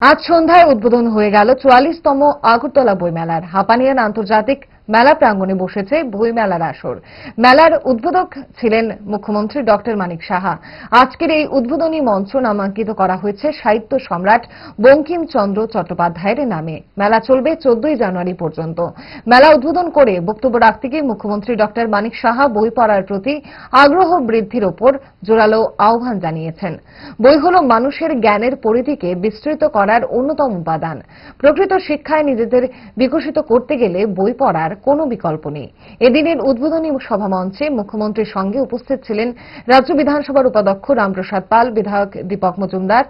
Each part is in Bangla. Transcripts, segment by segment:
আজ সন্ধ্যায় উদ্বোধন হয়ে গেল ৪৪তম আগরতলা বইমেলার। হাপানিয়ান আন্তর্জাতিক মেলা প্রাঙ্গণে বসেছে বইমেলার আসর। মেলার উদ্বোধক ছিলেন মুখ্যমন্ত্রী ডক্টর মানিক সাহা। আজকের এই উদ্বোধনী মঞ্চ নামাঙ্কিত করা হয়েছে সাহিত্য সম্রাট বঙ্কিমচন্দ্র চট্টোপাধ্যায়ের নামে। মেলা চলবে ১৪ই জানুয়ারি পর্যন্ত। মেলা উদ্বোধন করে বক্তব্য রাখতে গিয়ে মুখ্যমন্ত্রী ডক্টর মানিক সাহা বই পড়ার প্রতি আগ্রহ বৃদ্ধির ওপর জোরালো আহ্বান জানিয়েছেন। বই হল মানুষের জ্ঞানের পরিধিকে বিস্তৃত করার অন্যতম উপাদান। প্রকৃত শিক্ষায় নিজেদের বিকশিত করতে গেলে বই পড়ার কোনো বিকল্প নেই। এদিনের উদ্বোধনী সভামঞ্চে মুখ্যমন্ত্রীর সঙ্গে উপস্থিত ছিলেন রাজ্য বিধানসভার উপাধ্যক্ষ রামপ্রসাদ পাল, বিধায়ক দীপক মজুমদার,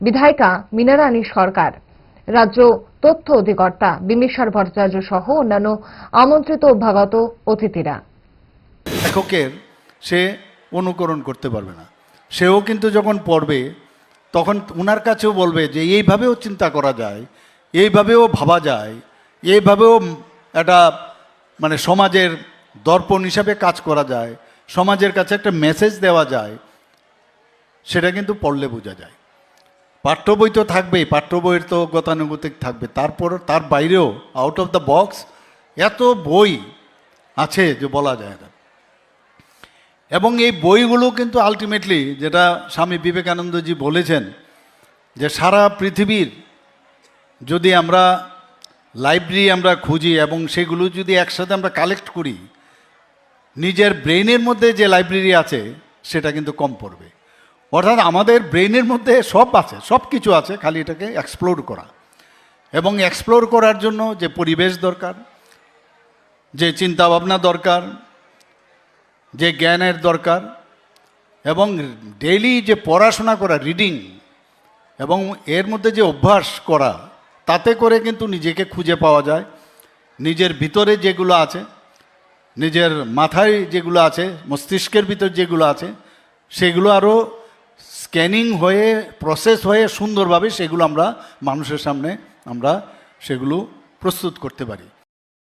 বিধায়িকা মীনারানী সরকার, রাজ্য তথ্য অধিকর্তা বিম্বিসার ভট্টাচার্য সহ অন্যান্য আমন্ত্রিত অভ্যাগত অতিথিরা। লেখকের সে অনুকরণ করতে পারবে না, সেও কিন্তু যখন পড়বে তখন ওনার কাছেও বলবে যে এইভাবেও চিন্তা করা যায়, এইভাবেও ভাবা যায়, এইভাবেও একটা সমাজের দর্পণ হিসাবে কাজ করা যায়, সমাজের কাছে একটা মেসেজ দেওয়া যায়। সেটা কিন্তু পড়লে বোঝা যায়। পাঠ্য বই তো থাকবেই, পাঠ্য বইয়ের তো গতানুগতিক থাকবে, তারপর তার বাইরেও আউট অফ দ্য বক্স এত বই আছে যে বলা যায় না। এবং এই বইগুলো কিন্তু আলটিমেটলি যেটা স্বামী বিবেকানন্দজি বলেছেন যে সারা পৃথিবীর যদি আমরা লাইব্রেরি আমরা খুঁজি এবং সেগুলো যদি একসাথে আমরা কালেক্ট করি, নিজের ব্রেইনের মধ্যে যে লাইব্রেরি আছে সেটা কিন্তু কম পড়বে। অর্থাৎ আমাদের ব্রেইনের মধ্যে সব আছে, সব কিছু আছে, খালি এটাকে এক্সপ্লোর করা। এবং এক্সপ্লোর করার জন্য যে পরিবেশ দরকার, যে চিন্তাভাবনা দরকার, যে জ্ঞানের দরকার, এবং ডেইলি যে পড়াশোনা করা, রিডিং, এবং এর মধ্যে যে অভ্যাস করা, তাতে করে কিন্তু নিজেকে খুঁজে পাওয়া যায়। নিজের ভিতরে যেগুলো আছে, নিজের মাথায় যেগুলো আছে, মস্তিষ্কের ভিতর যেগুলো আছে, সেগুলো আরও স্ক্যানিং হয়ে প্রসেস হয়ে সুন্দরভাবে সেগুলো আমরা মানুষের সামনে আমরা সেগুলো প্রস্তুত করতে পারি।